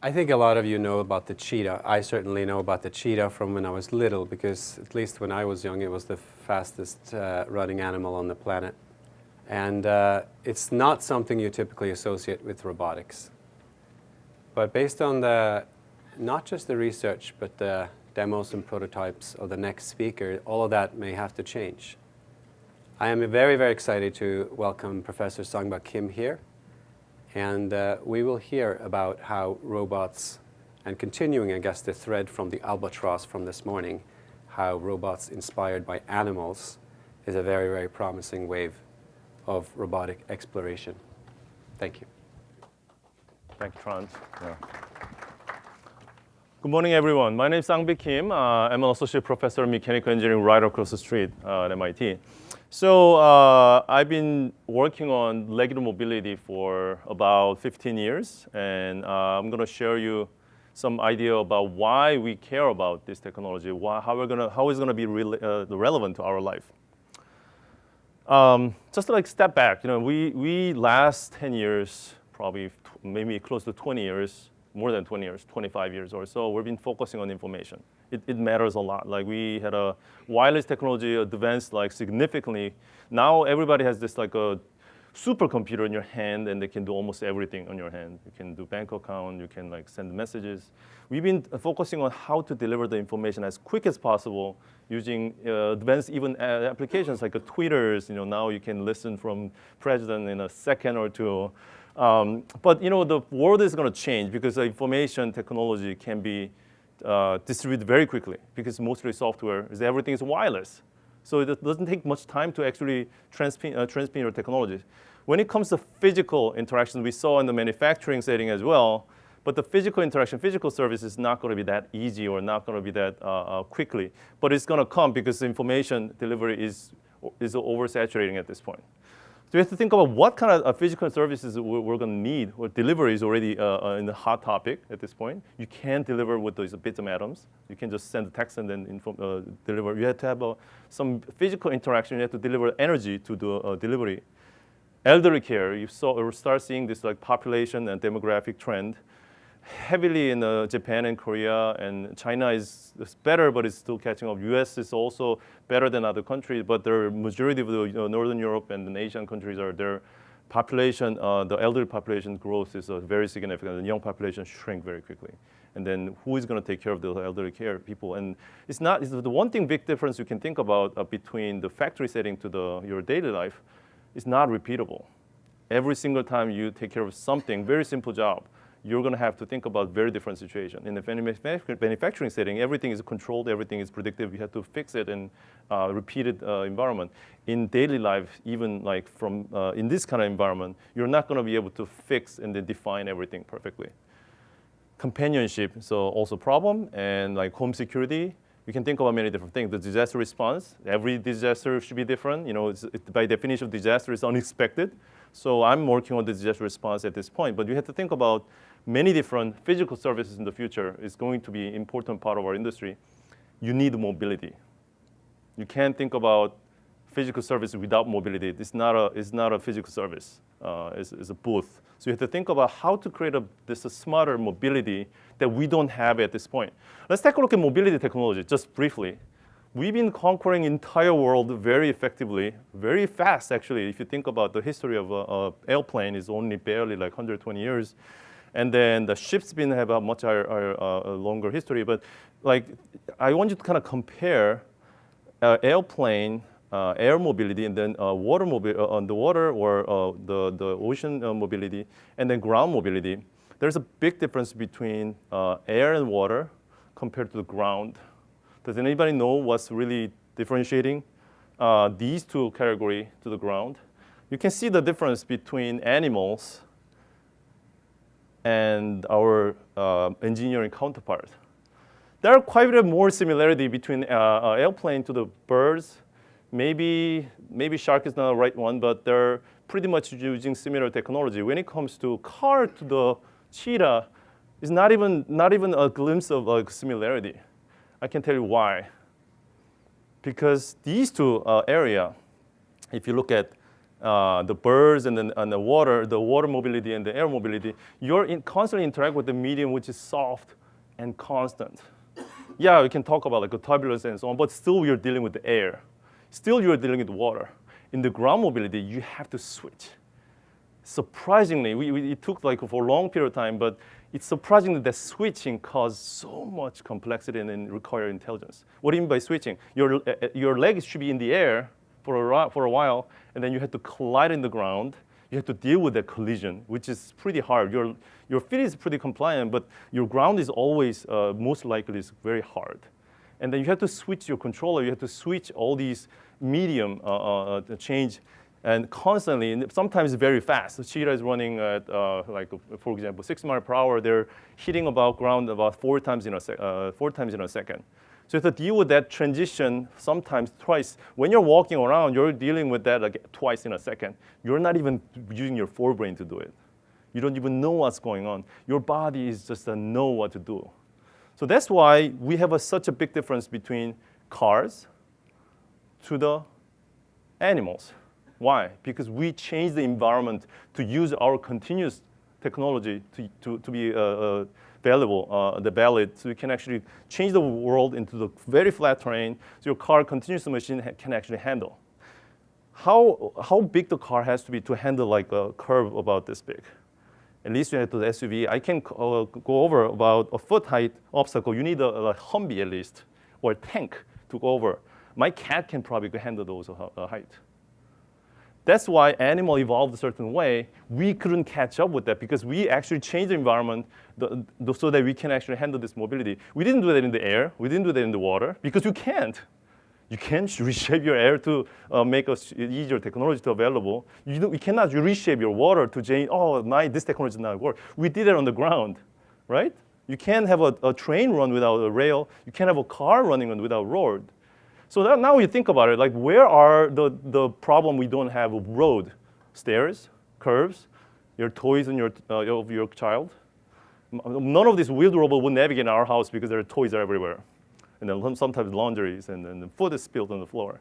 I think a lot of you know about the cheetah. I certainly know about the cheetah from when I was little, because at least when I was young, it was the fastest running animal on the planet. And it's not something you typically associate with robotics. But based on not just the research, but the demos and prototypes of the next speaker, all of that may have to change. I am very, very excited to welcome Professor Sangbae Kim here. And we will hear about how robots, and continuing, I guess, the thread from the albatross from this morning, how robots inspired by animals is a very, very promising wave of robotic exploration. Thank you. Thank you, Trond. Yeah. Good morning, everyone. My name is Sangbae Kim. I'm an associate professor of mechanical engineering right across the street at MIT. So I've been working on legged mobility for about 15 years, and I'm going to share you some idea about why we care about this technology, how it's going to be relevant to our life. Just to step back, we last 10 years, probably maybe close to 20 years, more than 20 years, 25 years or so, we've been focusing on information. It matters a lot. We had a wireless technology advanced significantly. Now everybody has this a supercomputer in your hand, and they can do almost everything on your hand. You can do bank account, you can send messages. We've been focusing on how to deliver the information as quick as possible using advanced even applications like Twitters. Now you can listen from president in a second or two. But the world is going to change because the information technology can be distributed very quickly, because mostly software, everything is wireless. So it doesn't take much time to actually transmit your technology. When it comes to physical interaction, we saw in the manufacturing setting as well, but the physical interaction, physical service is not going to be that easy or not going to be that quickly. But it's going to come because the information delivery is oversaturating at this point. So you have to think about what kind of physical services we're going to need. Or delivery is already in the hot topic at this point. You can't deliver with those bits and atoms. You can just send a text and then deliver. You have to have some physical interaction. You have to deliver energy to the delivery. Elderly care, you start seeing this population and demographic trend heavily in Japan and Korea, and China is better, but it's still catching up. US is also better than other countries, but the majority of the Northern Europe and the Asian countries are their population, the elderly population growth is very significant. The young population shrink very quickly. And then who is going to take care of the elderly care people? And it's the one thing big difference you can think about between the factory setting to your daily life is not repeatable. Every single time you take care of something, very simple job, you're going to have to think about very different situation. In the manufacturing setting, everything is controlled, everything is predictive. You have to fix it in repeated environment. In daily life, even in this kind of environment, you're not going to be able to fix and then define everything perfectly. Companionship is also a problem, and home security. You can think about many different things. The disaster response, every disaster should be different. By definition, disaster is unexpected. So I'm working on the disaster response at this point. But you have to think about many different physical services in the future. It's going to be an important part of our industry. You need mobility. You can't think about physical service without mobility. It's not a physical service. It's a booth. So you have to think about how to create this smarter mobility that we don't have at this point. Let's take a look at mobility technology just briefly. We've been conquering the entire world very effectively, very fast, actually. If you think about the history of an airplane, is only barely 120 years. And then the ships have a much longer history. But I want you to kind of compare airplane, air mobility, and then water mobility on the water, or the ocean mobility, and then ground mobility. There's a big difference between air and water compared to the ground. Does anybody know what's really differentiating these two categories to the ground? You can see the difference between animals and our engineering counterpart. There are quite a bit more similarity between airplane to the birds. Maybe shark is not the right one, but they're pretty much using similar technology. When it comes to car to the cheetah, it's not even a glimpse of similarity. I can tell you why. Because these two area, if you look at the birds and the water mobility and the air mobility, you're constantly interact with the medium which is soft and constant. Yeah, we can talk about like a turbulence and so on, but still you're dealing with the air. Still you're dealing with water. In the ground mobility, you have to switch. Surprisingly, it took like for a long period of time, but it's surprising that switching caused so much complexity and require intelligence. What do you mean by switching? Your legs should be in the air for a while, and then you have to collide in the ground. You have to deal with that collision, which is pretty hard. Your feet is pretty compliant, but your ground is always, most likely, is very hard. And then you have to switch your controller. You have to switch all these medium change, and constantly, and sometimes very fast. The Cheetah is running at, like, for example, 6 miles per hour. They're hitting about ground about 4 times in a second. So you have to deal with that transition sometimes twice. When you're walking around, you're dealing with that like twice in a second. You're not even using your forebrain to do it. You don't even know what's going on. Your body is just know what to do. So that's why we have such a big difference between cars to the animals. Why? Because we change the environment to use our continuous technology to be valuable, the valid, so you can actually change the world into the very flat terrain, so your car continuous machine can actually handle. How big the car has to be to handle like a curve about this big? At least you have to the SUV. I can go over about a foot height obstacle. You need a Humvee at least, or a tank to go over. My cat can probably handle those height. That's why animal evolved a certain way. We couldn't catch up with that because we actually changed the environment so that we can actually handle this mobility. We didn't do that in the air. We didn't do that in the water because you can't. You can't reshape your air to make easier technology to available. You cannot reshape your water to change, this technology does not work. We did it on the ground, right? You can't have a train run without a rail. You can't have a car running without a road. So now you think about it, like where are the problem we don't have of road? Stairs, curves, your toys and of your child. None of these wheeled robots will navigate in our house because their toys are everywhere. And then sometimes laundries and the food is spilled on the floor.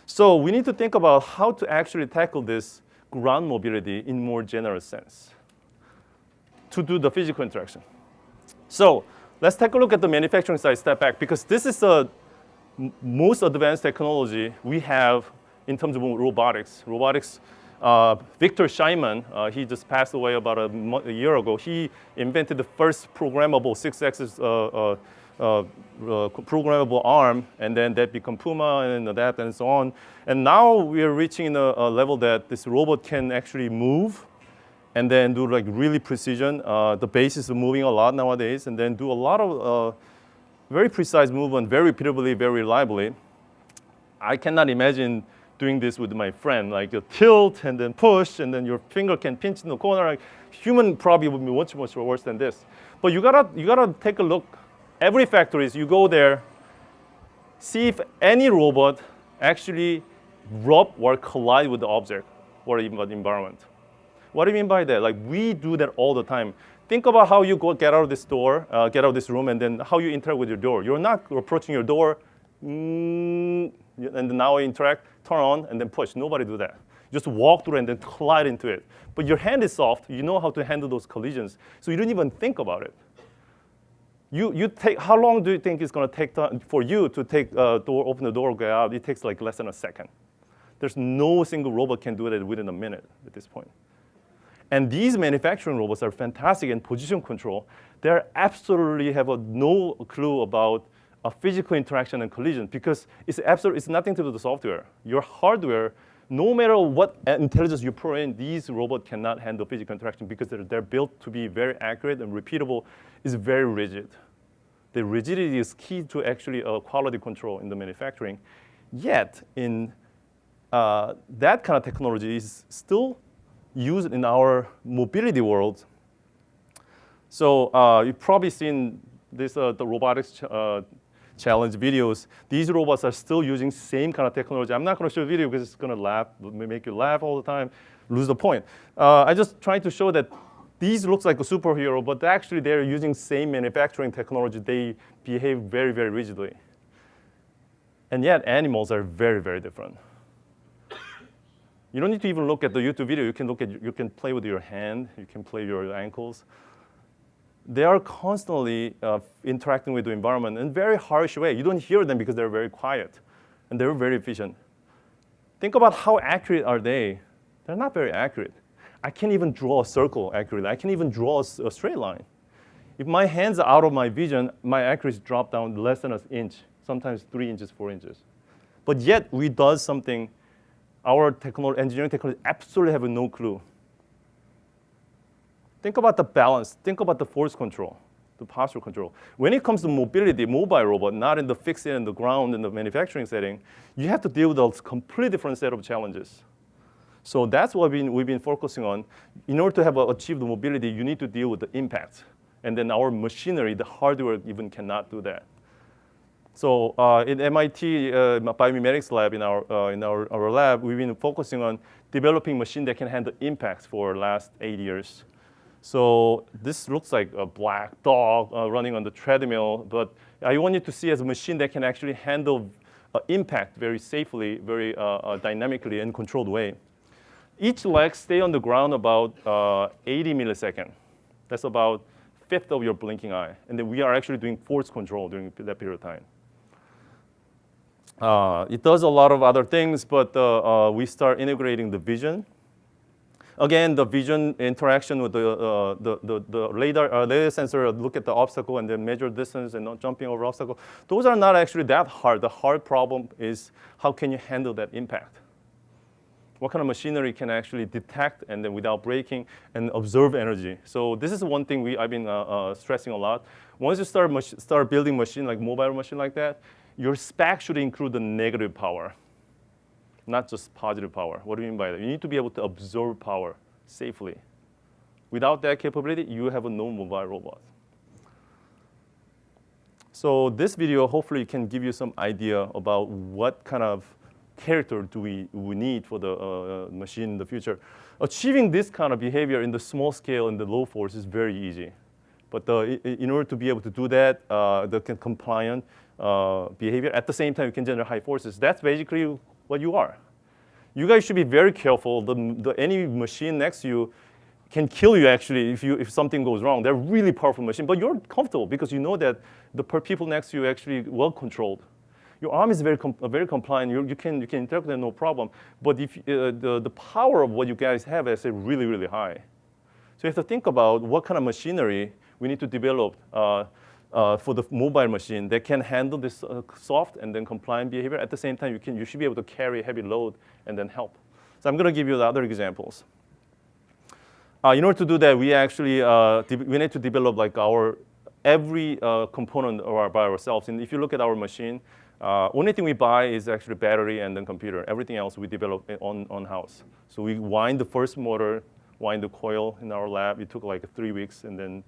So we need to think about how to actually tackle this ground mobility in more general sense to do the physical interaction. So let's take a look at the manufacturing side, step back, because this is the most advanced technology we have in terms of robotics. Robotics, Victor Scheinman, he just passed away about a year ago. He invented the first programmable 6-axis programmable arm, and then that became Puma and that and so on. And now we are reaching a level that this robot can actually move and then do like really precision. The base is moving a lot nowadays, and then do a lot of very precise movement, very repeatably, very reliably. I cannot imagine doing this with my friend, like a tilt and then push, and then your finger can pinch in the corner. Like, human probably would be much, much worse than this. But you gotta take a look. Every factories, you go there, see if any robot actually rub or collide with the object or even the environment. What do you mean by that? Like, we do that all the time. Think about how you get out of this door, get out of this room, and then how you interact with your door. You're not approaching your door, and now interact, turn on, and then push. Nobody do that. You just walk through and then collide into it. But your hand is soft. You know how to handle those collisions, so you don't even think about it. How long do you think it's going to take for you to open the door, get out? It takes like less than a second. There's no single robot can do that within a minute at this point. And these manufacturing robots are fantastic in position control. They absolutely have no clue about a physical interaction and collision because it's nothing to do with the software. Your hardware, no matter what intelligence you put in, these robots cannot handle physical interaction because they're built to be very accurate and repeatable. It's very rigid. The rigidity is key to actually quality control in the manufacturing. Yet, in that kind of technology is still used in our mobility world. So you've probably seen this the robotics challenge videos. These robots are still using same kind of technology. I'm not going to show a video because it's going to make you laugh all the time, lose the point. I just trying to show that these looks like a superhero, but actually they're using same manufacturing technology. They behave very, very rigidly. And yet animals are very, very different. You don't need to even look at the YouTube video. You can play with your hand. You can play with your ankles. They are constantly interacting with the environment in a very harsh way. You don't hear them because they're very quiet, and they're very efficient. Think about how accurate are they. They're not very accurate. I can't even draw a circle accurately. I can't even draw a straight line. If my hands are out of my vision, my accuracy drops down less than an inch, sometimes 3 inches, 4 inches. But yet, we do something our engineering technology absolutely have no clue. Think about the balance. Think about the force control, the posture control. When it comes to mobility, mobile robot, not in the fixed in the ground in the manufacturing setting, you have to deal with a completely different set of challenges. So that's what we've been focusing on. In order to achieve the mobility, you need to deal with the impact. And then our machinery, the hardware even cannot do that. So in MIT biomimetics lab, in our lab, we've been focusing on developing machine that can handle impacts for the last 8 years. So this looks like a black dog running on the treadmill, but I want you to see as a machine that can actually handle impact very safely, very dynamically and controlled way. Each leg stay on the ground about 80 milliseconds. That's about a fifth of your blinking eye. And then we are actually doing force control during that period of time. It does a lot of other things, but we start integrating the vision. Again, the vision interaction with the radar sensor, look at the obstacle and then measure distance and not jumping over obstacle. Those are not actually that hard. The hard problem is how can you handle that impact? What kind of machinery can actually detect and then without braking and observe energy? So this is one thing I've been stressing a lot. Once you start building machine like mobile machine like that, your spec should include the negative power, not just positive power. What do you mean by that? You need to be able to absorb power safely. Without that capability, you have a no mobile robot. So this video hopefully can give you some idea about what kind of character do we need for the machine in the future. Achieving this kind of behavior in the small scale and the low force is very easy. But in order to be able to do that, the compliant behavior, at the same time you can generate high forces. That's basically what you are. You guys should be very careful. Any machine next to you can kill you actually if something goes wrong. They're really powerful machine, but you're comfortable because you know that the people next to you are actually well controlled. Your arm is very compliant. You can interact with them no problem. But if the power of what you guys have is really, really high. So you have to think about what kind of machinery we need to develop for the mobile machine that can handle this soft and then compliant behavior. At the same time, you should be able to carry heavy load and then help. So I'm going to give you the other examples. In order to do that, we actually we need to develop like every component by ourselves. And if you look at our machine, only thing we buy is actually battery and then computer. Everything else we develop on-house. So we wind the first motor, wind the coil in our lab. It took like 3 weeks, and then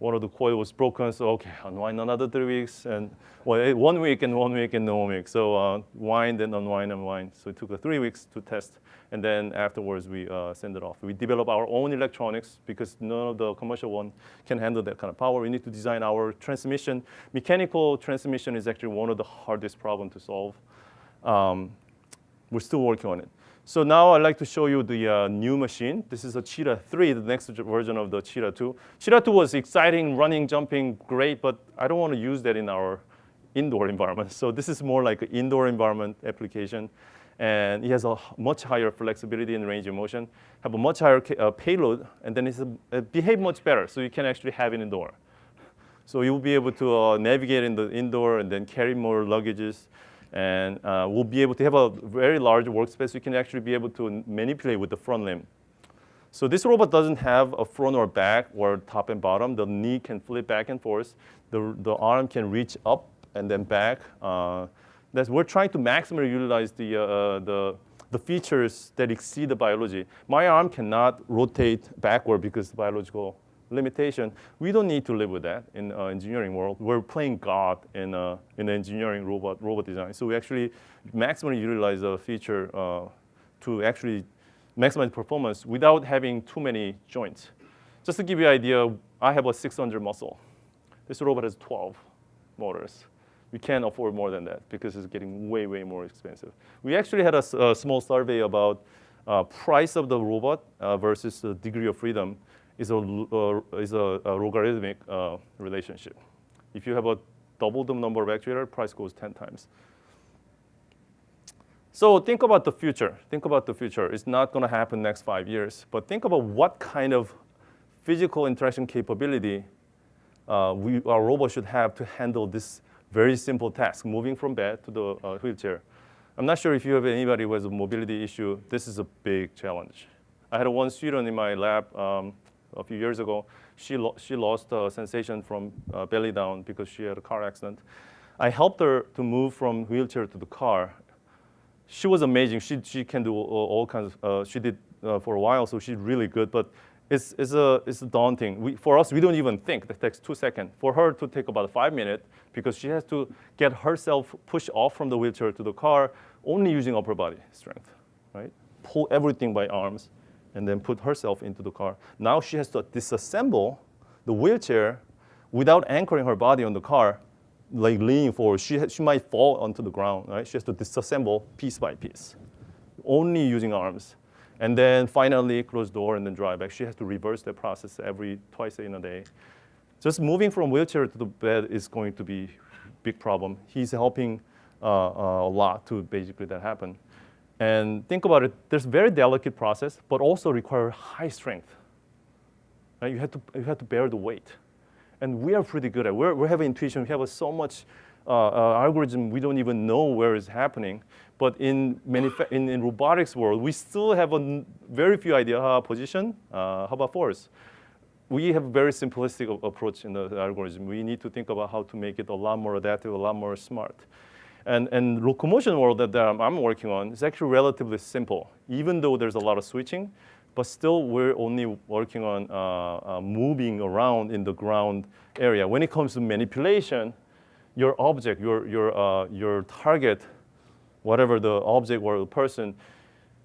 one of the coil was broken, so okay, unwind another 3 weeks, and well, 1 week and 1 week and 1 week. So wind and unwind and wind. So it took 3 weeks to test, and then afterwards we send it off. We develop our own electronics because none of the commercial one can handle that kind of power. We need to design our transmission. Mechanical transmission is actually one of the hardest problems to solve. We're still working on it. So now I'd like to show you the new machine. This is a Cheetah 3, the next version of the Cheetah 2. Cheetah 2 was exciting, running, jumping, great, but I don't want to use that in our indoor environment. So this is more like an indoor environment application. And it has a much higher flexibility and range of motion, have a much higher payload, and then it behave much better. So you can actually have it indoor. So you'll be able to navigate in the indoor and then carry more luggages. And we'll be able to have a very large workspace. You can actually be able to manipulate with the front limb. So this robot doesn't have a front or back or top and bottom. The knee can flip back and forth. The arm can reach up and then back. We're trying to maximally utilize the features that exceed the biology. My arm cannot rotate backward because of biological limitation. We don't need to live with that in engineering world. We're playing God in engineering robot design. So we actually maximally utilize the feature to actually maximize performance without having too many joints. Just to give you an idea, I have a 600 muscle. This robot has 12 motors. We can't afford more than that because it's getting way, way more expensive. We actually had a small survey about price of the robot versus the degree of freedom is a logarithmic relationship. If you have a double the number of actuator, price goes 10 times. So think about the future. Think about the future. It's not going to happen next 5 years, but think about what kind of physical interaction capability our robot should have to handle this very simple task, moving from bed to the wheelchair. I'm not sure if you have anybody who has a mobility issue. This is a big challenge. I had one student in my lab a few years ago. She lost sensation from belly down because she had a car accident. I helped her to move from wheelchair to the car. She was amazing. She can do all kinds of, she did for a while, so she's really good, but it's daunting. For us, we don't even think. That takes 2 seconds. For her to take about 5 minutes because she has to get herself pushed off from the wheelchair to the car only using upper body strength, right? Pull everything by arms and then put herself into the car. Now she has to disassemble the wheelchair without anchoring her body on the car, like leaning forward. She might fall onto the ground, right? She has to disassemble piece by piece, only using arms. And then finally close the door and then drive back. She has to reverse that process twice in a day. Just moving from wheelchair to the bed is going to be a big problem. He's helping a lot to basically that happen. And think about it, there's a very delicate process, but also require high strength. Right? You have to bear the weight. And we are pretty good at it. We have intuition. We have so much algorithm, we don't even know where it's happening. But in robotics world, we still have a very few idea position. How about force? We have a very simplistic approach in the algorithm. We need to think about how to make it a lot more adaptive, a lot more smart. And locomotion world that I'm working on is actually relatively simple, even though there's a lot of switching. But still, we're only working on moving around in the ground area. When it comes to manipulation, your object, your target, whatever the object or the person,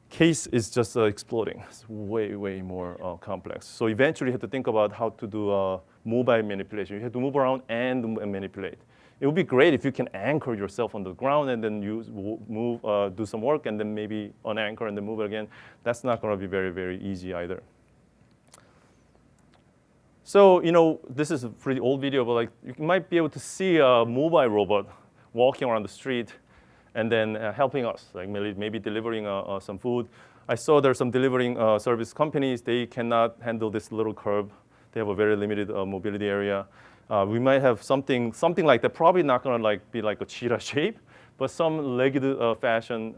case is just exploding. It's way, way more complex. So eventually you have to think about how to do mobile manipulation. You have to move around and manipulate. It would be great if you can anchor yourself on the ground and then do some work and then maybe unanchor and then move it again. That's not going to be very, very easy either. So, this is a pretty old video, but like you might be able to see a mobile robot walking around the street and then helping us, like maybe delivering some food. I saw there's some delivering service companies. They cannot handle this little curb. They have a very limited mobility area. We might have something like that. Probably not going to be like a cheetah shape, but some legged fashion.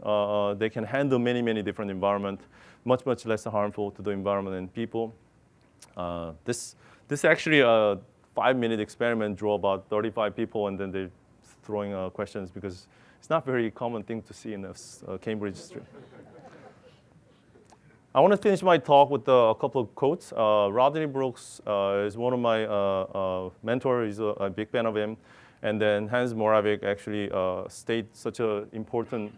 They can handle many, many different environments, much, much less harmful to the environment and people. This actually a 5-minute experiment drew about 35 people, and then they're throwing questions because it's not a very common thing to see in a Cambridge street. I want to finish my talk with a couple of quotes. Rodney Brooks is one of my mentors. He's a big fan of him. And then Hans Moravec actually stated such an important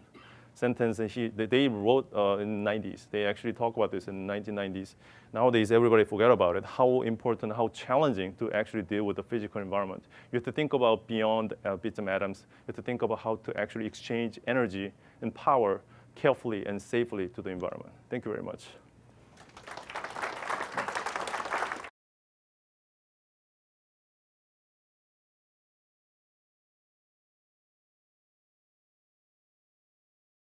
sentence that they wrote in the 90s. They actually talk about this in the 1990s. Nowadays, everybody forget about it, how important, how challenging to actually deal with the physical environment. You have to think about beyond bits and atoms. You have to think about how to actually exchange energy and power carefully and safely to the environment. Thank you very much.